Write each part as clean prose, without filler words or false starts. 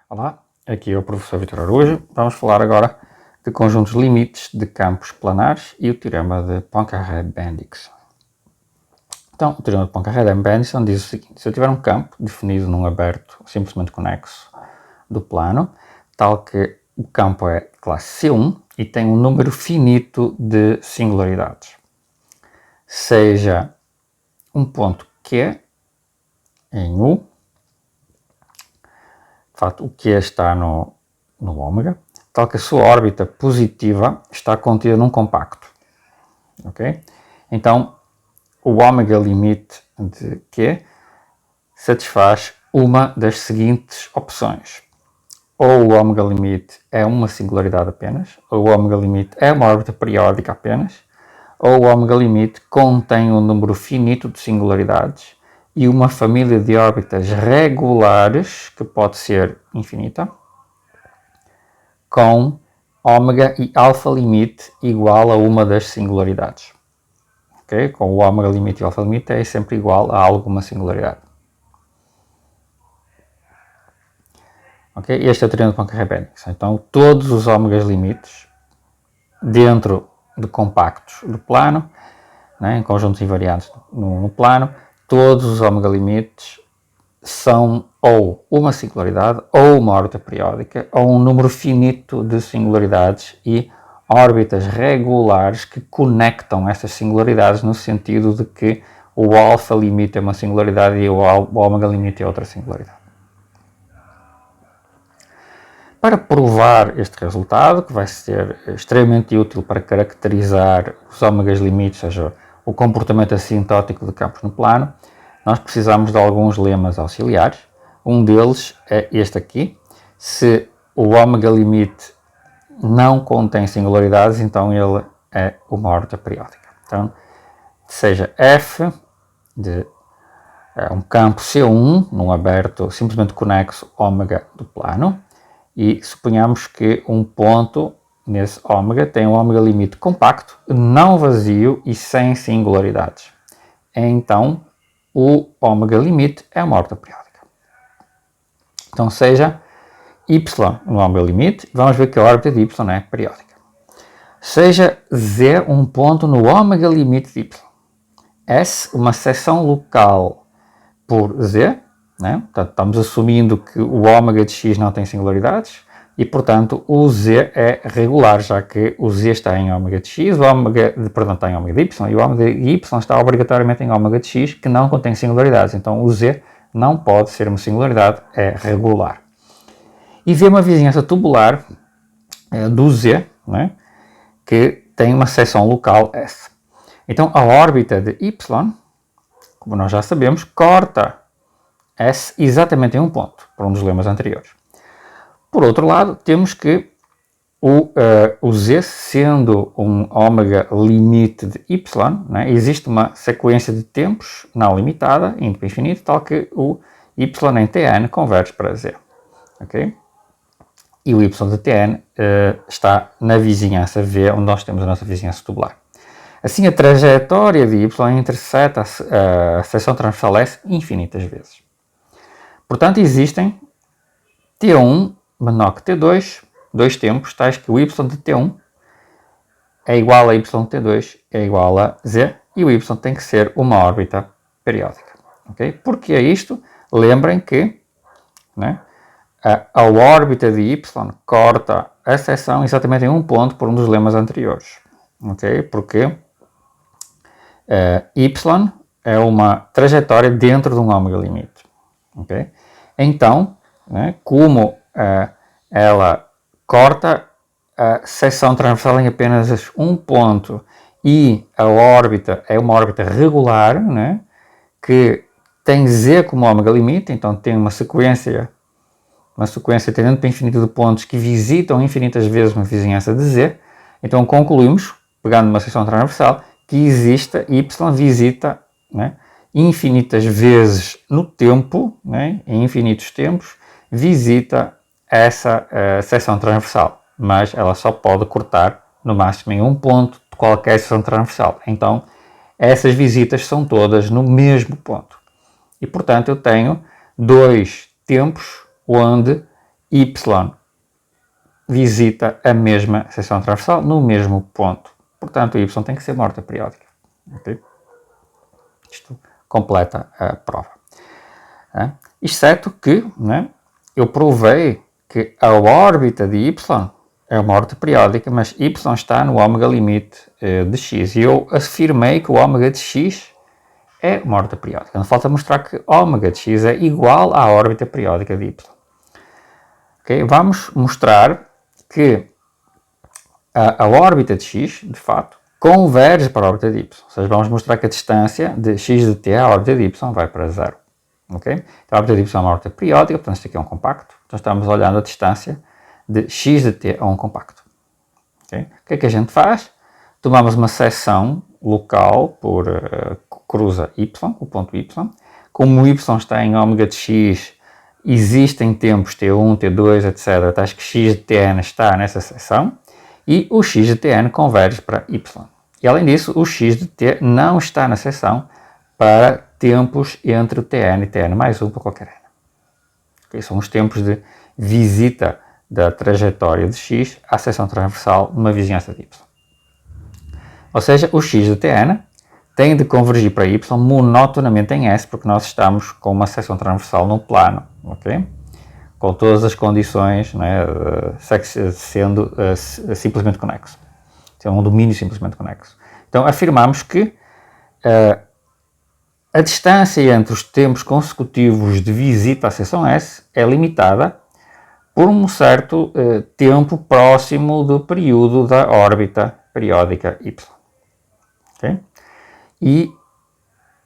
Olá, aqui é o professor Vítor Araújo. Vamos falar agora de conjuntos limites de campos planares e o teorema de Poincaré-Bendix. Então, o teorema de Poincaré-Bendix diz o seguinte: se eu tiver um campo definido num aberto simplesmente conexo do plano, tal que o campo é classe C1 e tem um número finito de singularidades, seja um ponto Q em U, de facto o Q está no ômega, tal que a sua órbita positiva está contida num compacto. Ok? Então, o ômega limite de Q satisfaz uma das seguintes opções. Ou o ômega limite é uma singularidade apenas, ou o ômega limite é uma órbita periódica apenas, ou o ômega limite contém um número finito de singularidades e uma família de órbitas regulares, que pode ser infinita, com ômega e alfa limite igual a uma das singularidades. Okay? Com o ômega limite e alfa limite é sempre igual a alguma singularidade. Okay? Este é o teorema de Poincaré-Bendix. Então, todos os ômegas limites dentro de compactos do plano, né, em conjuntos invariantes no plano, todos os ômega limites são ou uma singularidade, ou uma órbita periódica, ou um número finito de singularidades e órbitas regulares que conectam essas singularidades no sentido de que o alfa limite é uma singularidade e o ômega limite é outra singularidade. Para provar este resultado, que vai ser extremamente útil para caracterizar os ômegas limites, ou seja, o comportamento assintótico de campos no plano, nós precisamos de alguns lemas auxiliares. Um deles é este aqui. Se o ômega limite não contém singularidades, então ele é uma órbita periódica. Então, seja F de um campo C1, num aberto simplesmente conexo ômega do plano, e suponhamos que um ponto nesse ômega tem um ômega limite compacto, não vazio e sem singularidades. Então, o ômega limite é uma órbita periódica. Então, seja Y no ômega limite, vamos ver que a órbita de Y é periódica. Seja Z um ponto no ômega limite de Y. S uma seção local por Z, né? Portanto, estamos assumindo que o ômega de X não tem singularidades e, portanto, o Z é regular, já que o Z está em ômega de X, está em ômega de Y, e o ômega de Y está obrigatoriamente em ômega de X, que não contém singularidades. Então, o Z não pode ser uma singularidade, é regular. E V uma vizinhança tubular do Z, né? Que tem uma seção local S. Então, a órbita de Y, como nós já sabemos, corta S exatamente em um ponto, por um dos lemas anteriores. Por outro lado, temos que o Z, sendo um ômega limite de Y, né, existe uma sequência de tempos não limitada, indo para infinito, tal que o Y em Tn converge para Z. Okay? E o Y de Tn está na vizinhança V, onde nós temos a nossa vizinhança tubular. Assim, a trajetória de Y interseta a seção transversal S infinitas vezes. Portanto, existem T1 menor que T2, dois tempos, tais que o y de T1 é igual a y de T2 é igual a Z, e o y tem que ser uma órbita periódica. Okay? Por que é isto? Lembrem que, né, a órbita de y corta a seção exatamente em um ponto por um dos lemas anteriores. Okay? Porque y é uma trajetória dentro de um ômega limite. Okay? Então, né, como ela corta a seção transversal em apenas um ponto e a órbita é uma órbita regular, né, que tem Z como ômega limite, então tem uma sequência tendendo para infinito de pontos que visitam infinitas vezes uma vizinhança de Z, então concluímos, pegando uma seção transversal, que Y visita, né, infinitas vezes no tempo, né, em infinitos tempos, visita essa seção transversal, mas ela só pode cortar no máximo em um ponto de qualquer seção transversal. Então, essas visitas são todas no mesmo ponto. E, portanto, eu tenho dois tempos onde y visita a mesma seção transversal no mesmo ponto. Portanto, y tem que ser uma horta periódica. Okay? Isto completa a prova. Exceto que, né, eu provei que a órbita de y é uma horta periódica, mas y está no ômega limite de x. E eu afirmei que o ômega de x é uma órbita periódica. Não falta mostrar que ômega de x é igual à órbita periódica de y. Okay? Vamos mostrar que a órbita de x, de fato, converge para a órbita de y. Ou seja, vamos mostrar que a distância de x de t à órbita de y vai para zero. Okay? Então, a órbita de y é uma órbita periódica, portanto, isto aqui é um compacto. Então, estamos olhando a distância de x de t a um compacto. Okay? O que é que a gente faz? Tomamos uma seção local por cruza y, o ponto y. Como y está em ômega de x, existem tempos t1, t2, etc. Tais que x de tn está nessa seção e o x de tn converge para y. E além disso, o x de t não está na seção para tempos entre o tn e tn mais 1 para qualquer n. Okay? São os tempos de visita da trajetória de x à seção transversal numa vizinhança de y. Ou seja, o x de tn tem de convergir para y monotonamente em S, porque nós estamos com uma seção transversal no plano, ok? Com todas as condições, né, sendo simplesmente conexo. É um domínio simplesmente conexo. Então, afirmamos que a distância entre os tempos consecutivos de visita à seção S é limitada por um certo tempo próximo do período da órbita periódica y. Okay? E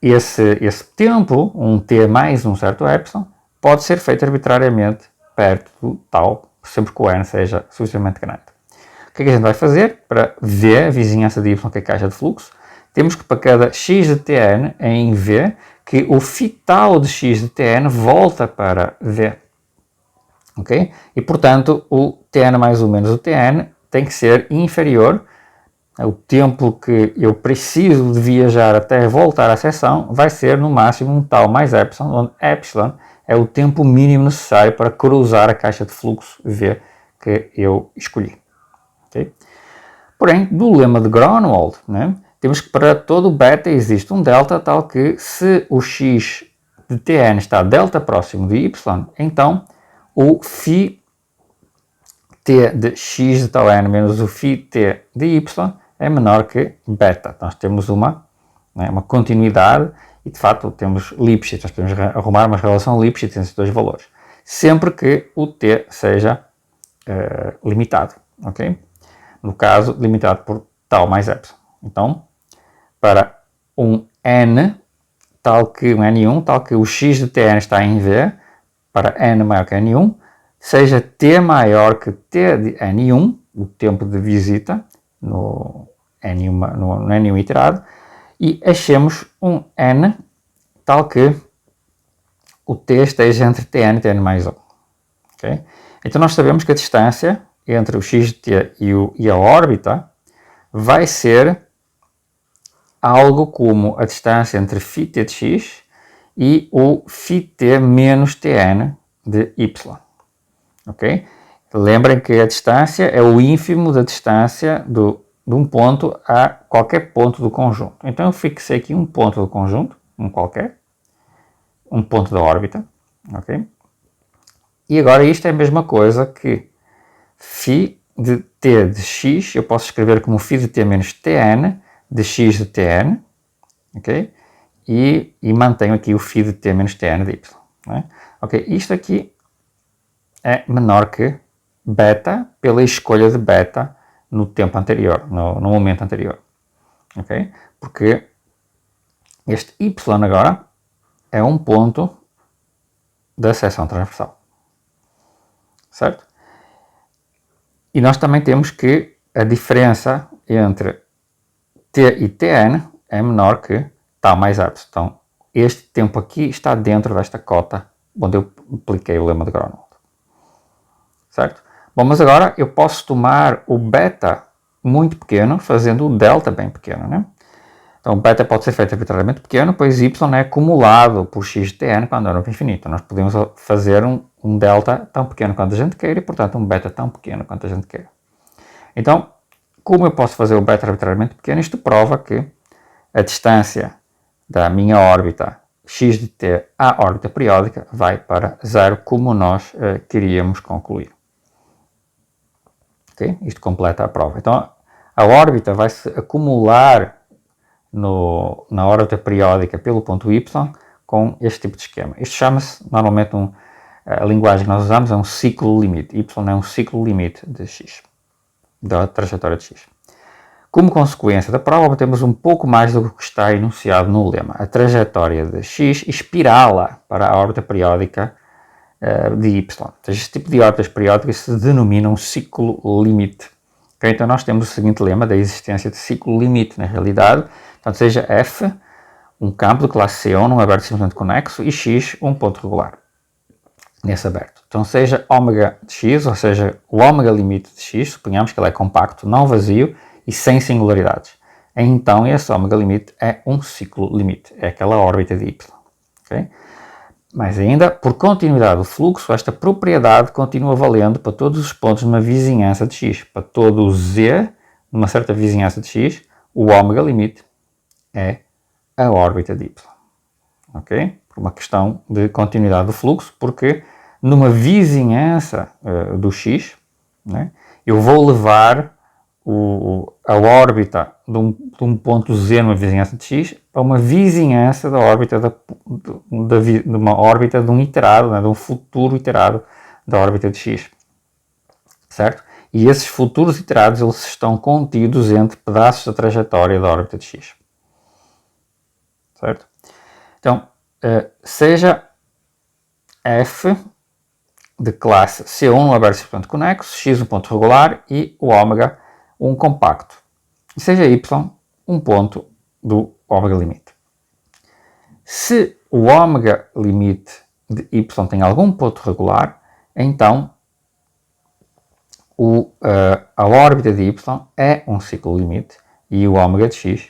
esse tempo, um t mais um certo epsilon, pode ser feito arbitrariamente perto do tal, sempre que o n seja suficientemente grande. O que é que a gente vai fazer? Para V, a vizinhança de y, que é a caixa de fluxo, temos que para cada x de tn em V, que o φ tal de x de tn volta para V. Okay? E, portanto, o tn mais 1 menos o tn tem que ser inferior. O tempo que eu preciso de viajar até voltar à seção vai ser, no máximo, um tal mais epsilon, onde epsilon é o tempo mínimo necessário para cruzar a caixa de fluxo V que eu escolhi. Okay? Porém, do lema de Groenewald, né, temos que para todo beta existe um delta tal que se o x de tn está delta próximo de y, então o φ t de x de tal n menos o φ t de y é menor que beta. Nós temos uma continuidade e, de fato, temos Lipschitz. Nós podemos arrumar uma relação Lipschitz entre esses dois valores. Sempre que o t seja limitado. Okay? No caso, limitado por tal mais epsilon. Então, para um n, tal que um n1, tal que o x de tn está em V, para n maior que n1, seja t maior que t de n1, o tempo de visita, no N1 iterado, e achemos um n tal que o t esteja entre tn e tn mais 1. Okay? Então nós sabemos que a distância entre o x de t e a órbita vai ser algo como a distância entre φt de x e o φt menos tn de y. Okay? Lembrem que a distância é o ínfimo da distância de um ponto a qualquer ponto do conjunto. Então eu fixei aqui um ponto do conjunto, um ponto da órbita, ok? E agora isto é a mesma coisa que φ de t de x, eu posso escrever como φ de t menos tn de x de tn, ok? E mantenho aqui o φ de t menos tn de y. Né? Ok, isto aqui é menor que beta pela escolha de beta no tempo anterior, no momento anterior. Ok? Porque este y agora é um ponto da seção transversal. Certo? E nós também temos que a diferença entre t e tn é menor que tal mais epsilon. Então, este tempo aqui está dentro desta cota onde eu apliquei o lema de Groenewald. Certo? Bom, mas agora eu posso tomar o beta muito pequeno, fazendo o delta bem pequeno, né? Então, o beta pode ser feito arbitrariamente pequeno, pois y é acumulado por x de tn quando é no infinito. Nós podemos fazer um delta tão pequeno quanto a gente quer e, portanto, um beta tão pequeno quanto a gente quer. Então, como eu posso fazer o beta arbitrariamente pequeno, isto prova que a distância da minha órbita x de t à órbita periódica vai para zero, como nós queríamos concluir. Okay? Isto completa a prova. Então, a órbita vai se acumular na órbita periódica pelo ponto y com este tipo de esquema. Isto chama-se, normalmente, a linguagem que nós usamos é um ciclo limite. Y é um ciclo limite de x, da trajetória de x. Como consequência da prova, obtemos um pouco mais do que está enunciado no lema. A trajetória de x espirala para a órbita periódica de y. Então, este tipo de órbitas periódicas se denomina um ciclo limite. Okay? Então, nós temos o seguinte lema da existência de ciclo limite na realidade. Então, seja f um campo de classe C1 num aberto simplesmente conexo e x um ponto regular nesse aberto. Então, seja ômega de x, ou seja, o ômega limite de x, suponhamos que ele é compacto, não vazio e sem singularidades. Então, esse ômega limite é um ciclo limite, é aquela órbita de y. Okay? Mas ainda, por continuidade do fluxo, esta propriedade continua valendo para todos os pontos numa vizinhança de x. Para todo o z, numa certa vizinhança de x, o ômega limite é a órbita de y. Ok? Por uma questão de continuidade do fluxo, porque numa vizinhança do x, né, eu vou levar a órbita de um ponto z numa vizinhança de x para uma vizinhança da órbita de uma órbita de um iterado, né, de um futuro iterado da órbita de x. Certo? E esses futuros iterados eles estão contidos entre pedaços da trajetória da órbita de x. Certo? Então, seja f de classe C1 um aberto simplesmente conexo, x um ponto regular e o ômega um compacto. E seja y um ponto do ômega limite. Se o ômega limite de y tem algum ponto regular, então a órbita de y é um ciclo limite e o ômega de x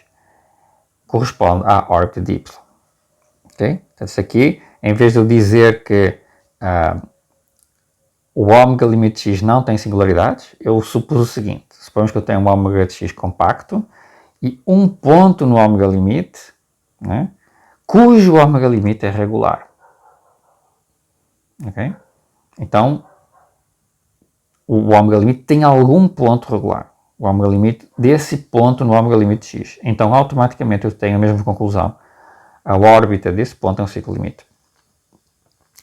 corresponde à órbita de y. Okay? Então, isso aqui, em vez de eu dizer que o ômega limite de x não tem singularidades, eu supus o seguinte: suponhamos que eu tenho um ômega de x compacto e um ponto no ômega limite, né, cujo ômega limite é regular. Okay? Então, o ômega limite tem algum ponto regular. O ômega limite desse ponto no ômega limite de x. Então, automaticamente eu tenho a mesma conclusão. A órbita desse ponto é um ciclo limite.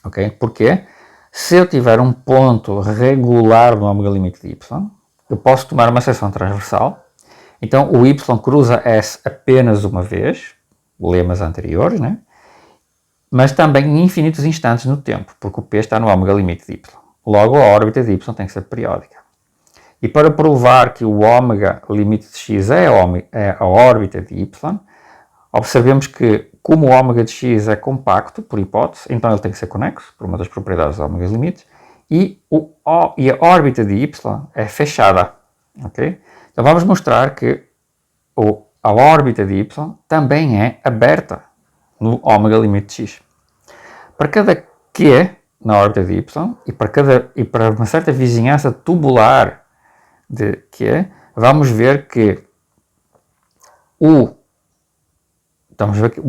Ok? Porquê? Se eu tiver um ponto regular no ômega limite de y, eu posso tomar uma seção transversal. Então, o y cruza S apenas uma vez, lemas anteriores, né? Mas também em infinitos instantes no tempo, porque o P está no ômega limite de y. Logo, a órbita de y tem que ser periódica. E para provar que o ômega limite de x é a órbita de y, observemos que, como o ômega de x é compacto, por hipótese, então ele tem que ser conexo, por uma das propriedades do ômega limites, e a órbita de y é fechada. Okay? Então vamos mostrar que a órbita de y também é aberta no ômega limite de x. Para cada q na órbita de y e para uma certa vizinhança tubular de q, vamos ver que o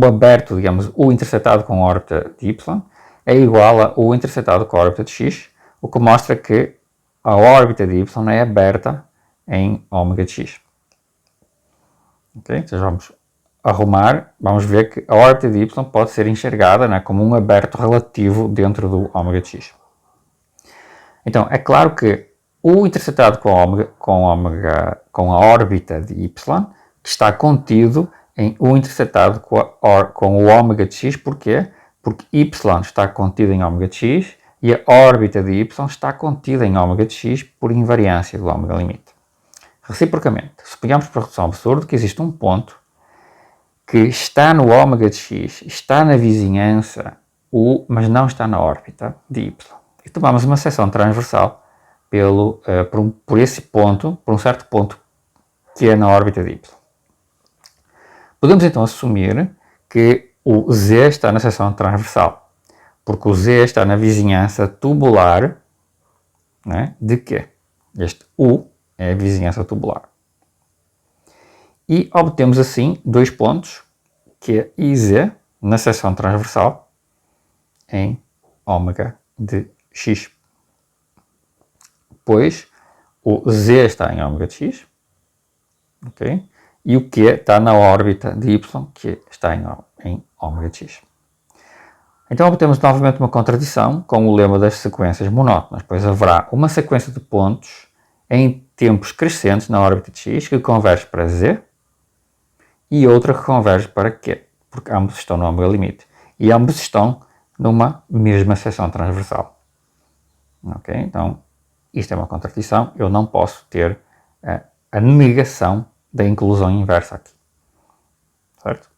aberto, digamos, o interceptado com a órbita de y é igual a o interceptado com a órbita de x, o que mostra que a órbita de y é aberta em ômega de x. Okay? Então vamos arrumar, vamos ver que a órbita de y pode ser enxergada, né, como um aberto relativo dentro do ômega de x. Então, é claro que o interceptado com a órbita de y que está contido em o interceptado com o ômega de x, porquê? Porque y está contido em ômega de x e a órbita de y está contida em ômega de x por invariância do ômega limite. Reciprocamente, suponhamos por redução absurda que existe um ponto que está no ômega de x, está na vizinhança mas não está na órbita de y. E tomamos uma seção transversal por esse ponto, por um certo ponto que é na órbita de y. Podemos então assumir que o z está na seção transversal. Porque o Z está na vizinhança tubular, né, de quê? Este U é a vizinhança tubular. E obtemos assim dois pontos, que é IZ, na seção transversal, em ômega de x. Pois o Z está em ômega de x, okay? E o Q está na órbita de y, que está em ômega de x. Então obtemos novamente uma contradição com o lema das sequências monótonas, pois haverá uma sequência de pontos em tempos crescentes na órbita de x que converge para Z e outra que converge para Q, porque ambos estão no ômega limite e ambos estão numa mesma seção transversal. Ok? Então isto é uma contradição, eu não posso ter a negação da inclusão inversa aqui. Certo?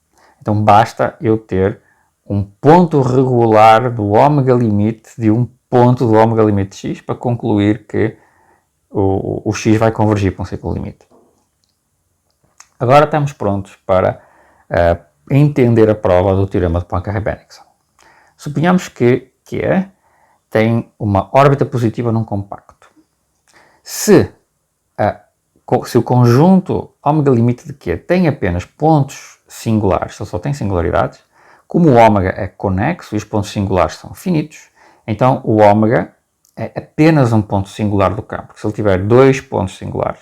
Então basta eu ter um ponto regular do ômega limite de um ponto do ômega limite de x para concluir que o x vai convergir para um ciclo limite. Agora estamos prontos para entender a prova do teorema de Poincare-Bennigsen. Suponhamos que Q tem uma órbita positiva num compacto. Se o conjunto ômega limite de Q tem apenas pontos singulares, se ele só tem singularidades, como o ômega é conexo e os pontos singulares são finitos, então o ômega é apenas um ponto singular do campo. Se ele tiver dois pontos singulares,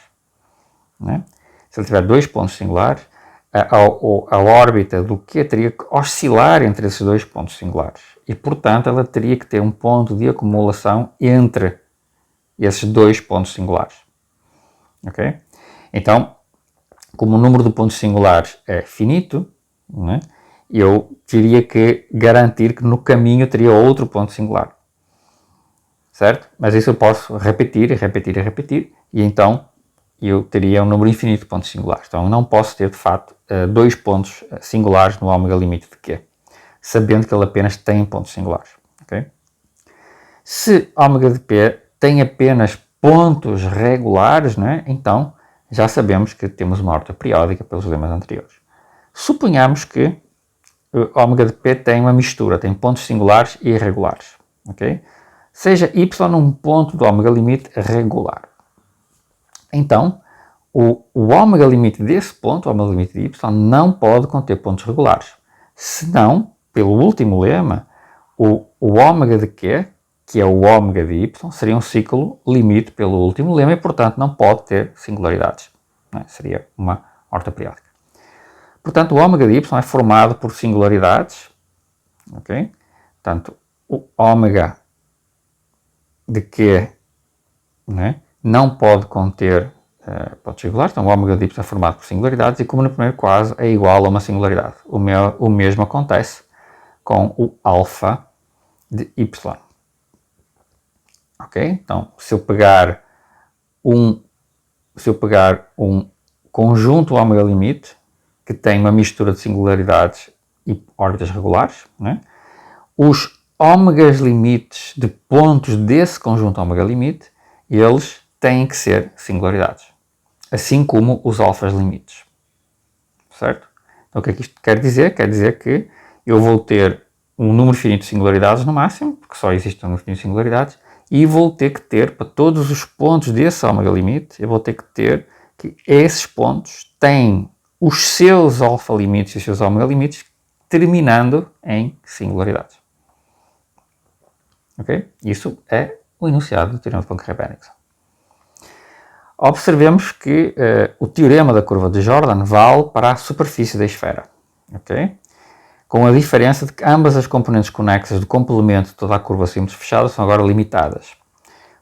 né? Se ele tiver dois pontos singulares, a órbita do Q teria que oscilar entre esses dois pontos singulares. E, portanto, ela teria que ter um ponto de acumulação entre esses dois pontos singulares. Ok? Então, como o número de pontos singulares é finito, né, eu teria que garantir que no caminho teria outro ponto singular. Certo? Mas isso eu posso repetir, e então eu teria um número infinito de pontos singulares. Então eu não posso ter, de fato, dois pontos singulares no ômega limite de Q, sabendo que ele apenas tem pontos singulares. Okay? Se ômega de P tem apenas pontos regulares, né, então já sabemos que temos uma órbita periódica pelos lemas anteriores. Suponhamos que o ômega de P tem uma mistura, tem pontos singulares e irregulares. Okay? Seja y um ponto do ômega limite regular. Então, o ômega limite desse ponto, o ômega limite de y, não pode conter pontos regulares. Senão, pelo último lema, o ômega de Q, que é o ômega de y, seria um ciclo limite pelo último lema e, portanto, não pode ter singularidades. Né? Seria uma órbita periódica. Portanto, o ômega de y é formado por singularidades. Okay? Portanto, o ômega de Q, né, não pode conter pontos singulares, então o ômega de y é formado por singularidades e, como no primeiro caso, é igual a uma singularidade. O mesmo acontece com o alfa de y. Ok? Então, se eu pegar um conjunto ômega limite que tem uma mistura de singularidades e órbitas regulares, né, os ômegas limites de pontos desse conjunto ômega limite, eles têm que ser singularidades, assim como os alfas limites, certo? Então o que é que isto quer dizer? Quer dizer que eu vou ter um número finito de singularidades no máximo, porque só existe um número finito de singularidades, e vou ter que ter, para todos os pontos desse ômega limite, eu vou ter que ter que esses pontos têm os seus alfa limites e os seus ômega limites terminando em singularidades. Ok? Isso é o enunciado do teorema de Poincare-Bennigsen. Observemos que o teorema da curva de Jordan vale para a superfície da esfera. Ok? Com a diferença de que ambas as componentes conexas do complemento de toda a curva simples fechada são agora limitadas.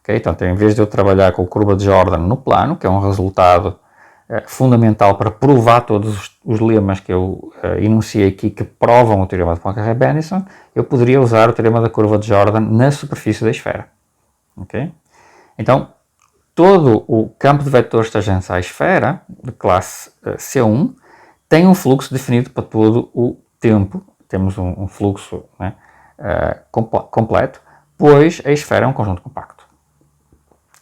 Okay? Então, em vez de eu trabalhar com a curva de Jordan no plano, que é um resultado fundamental para provar todos os lemas que eu enunciei aqui que provam o teorema de Poincare-Bennigsen, eu poderia usar o teorema da curva de Jordan na superfície da esfera. Okay? Então, todo o campo de vetores tangentes à esfera, de classe C1, tem um fluxo definido para todo o tempo. Temos um fluxo, né, completo, pois a esfera é um conjunto compacto.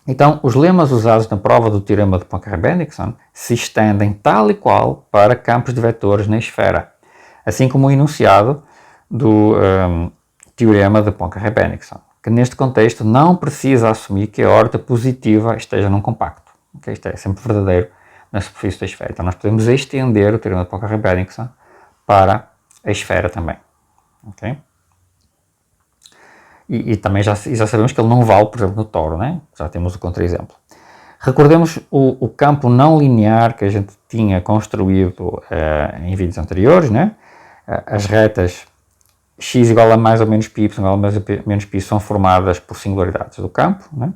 Então, os lemas usados na prova do teorema de Poincare-Bennigsen se estendem tal e qual para campos de vetores na esfera, assim como o enunciado do teorema de Poincaré-Bennigsen, que neste contexto não precisa assumir que a órbita positiva esteja num compacto. Okay? Isto é sempre verdadeiro na superfície da esfera. Então nós podemos estender o teorema de Poincaré-Bennigsen para a esfera também. Okay? E também já sabemos que ele não vale, por exemplo, no toro, né? Já temos o contra-exemplo. Recordemos o campo não linear que a gente tinha construído em vídeos anteriores, né? As retas x igual a mais ou menos π, y igual a mais ou menos π são formadas por singularidades do campo, né?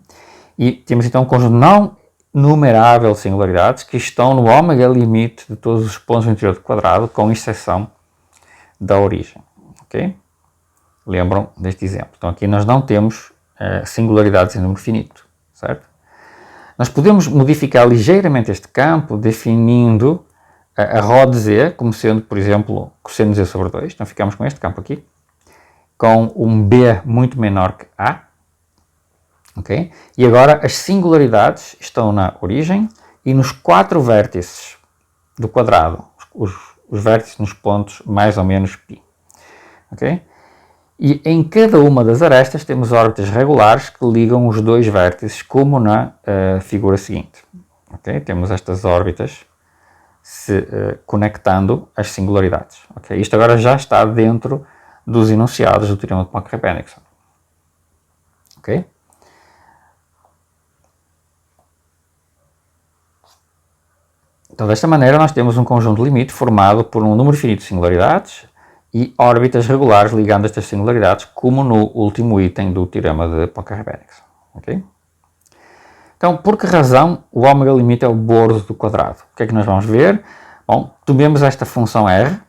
E temos então um conjunto não numerável de singularidades que estão no ômega limite de todos os pontos no interior do quadrado, com exceção da origem. Okay? Lembram deste exemplo? Então aqui nós não temos singularidades em número finito, certo? Nós podemos modificar ligeiramente este campo definindo a ρ de z como sendo, por exemplo, cosseno de z sobre 2. Então ficamos com este campo aqui, com um b muito menor que a. Okay? E agora as singularidades estão na origem e nos 4 vértices do quadrado, os vértices nos pontos mais ou menos π. Okay? E em cada uma das arestas temos órbitas regulares que ligam os 2 vértices, como na figura seguinte. Okay? Temos estas órbitas conectando as singularidades. Okay? Isto agora já está dentro dos enunciados do teorema de Poincaré-Bennigsen. Okay? Então, desta maneira, nós temos um conjunto limite formado por um número finito de singularidades e órbitas regulares ligando estas singularidades, como no último item do teorema de Poincaré-Bennigsen. Okay? Então, por que razão o ômega limite é o bordo do quadrado? O que é que nós vamos ver? Bom, tomemos esta função r,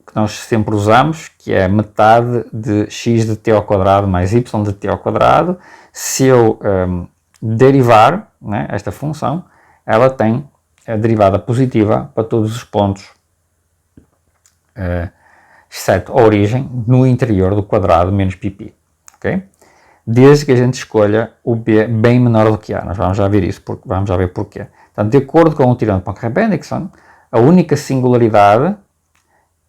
que nós sempre usamos, que é metade de x de t ao quadrado mais y de t ao quadrado. Se eu derivar, né, esta função, ela tem a derivada positiva para todos os pontos, exceto a origem, no interior do quadrado menos ππ. Okay? Desde que a gente escolha o b bem menor do que a. Nós vamos já ver isso, vamos já ver porquê. Portanto, de acordo com o teorema de Poincaré-Bennigsen, a única singularidade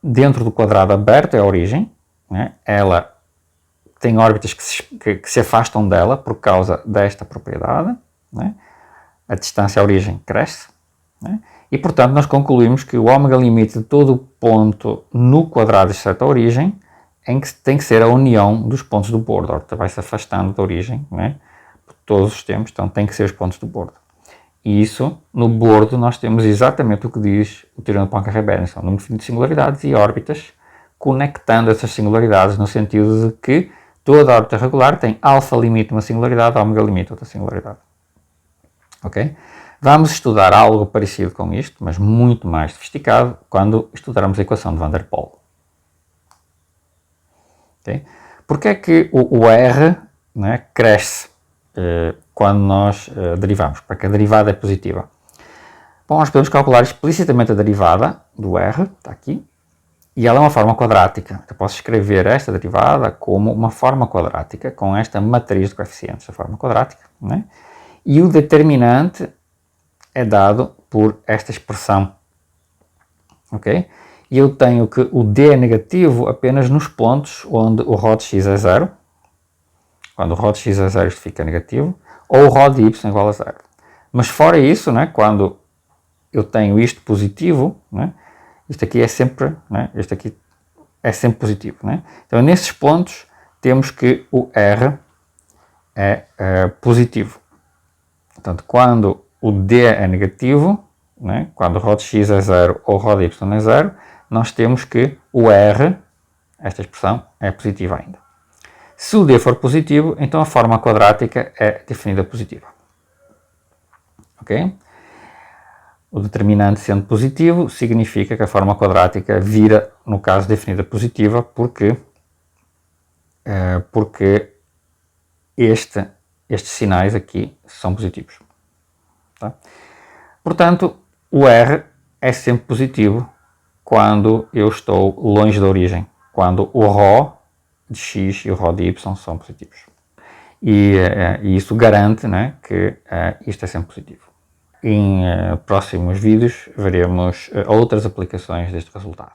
dentro do quadrado aberto é a origem. Né? Ela tem órbitas que se afastam dela por causa desta propriedade. Né? A distância à origem cresce. Né? E, portanto, nós concluímos que o ômega limite de todo o ponto no quadrado exceto a origem tem que ser a união dos pontos do bordo. A órbita vai se afastando da origem, né? Por todos os tempos, então tem que ser os pontos do bordo. E isso, no bordo, nós temos exatamente o que diz o teorema de Poincaré-Bennigsen, número finito de singularidades e órbitas, conectando essas singularidades no sentido de que toda órbita regular tem alfa limite uma singularidade, ômega limite outra singularidade. Ok? Vamos estudar algo parecido com isto, mas muito mais sofisticado, quando estudarmos a equação de Van der Pol. Okay? Porque é que o R, né, cresce quando nós derivamos? Porque a derivada é positiva. Bom, nós podemos calcular explicitamente a derivada do R, está aqui, e ela é uma forma quadrática. Eu posso escrever esta derivada como uma forma quadrática, com esta matriz de coeficientes, a forma quadrática, né? E o determinante é dado por esta expressão, ok? E eu tenho que o d é negativo apenas nos pontos onde o ρ de x é zero. Quando o ρ de x é zero, isto fica negativo, ou o ρ de y é igual a zero. Mas fora isso, né, quando eu tenho isto positivo, né, isto aqui é sempre, né, isto aqui é sempre positivo. Né? Então, nesses pontos, temos que o r é positivo. Portanto, quando o d é negativo, né, quando o ρ de x é zero ou o ρ de y é zero, nós temos que o r, esta expressão, é positiva ainda. Se o d for positivo, então a forma quadrática é definida positiva. Ok? O determinante sendo positivo significa que a forma quadrática vira, no caso, definida positiva, porque estes sinais aqui são positivos. Tá? Portanto, o r é sempre positivo quando eu estou longe da origem, quando o ρ de x e o ρ de y são positivos. E isso garante, né, que isto é sempre positivo. Em próximos vídeos veremos outras aplicações deste resultado.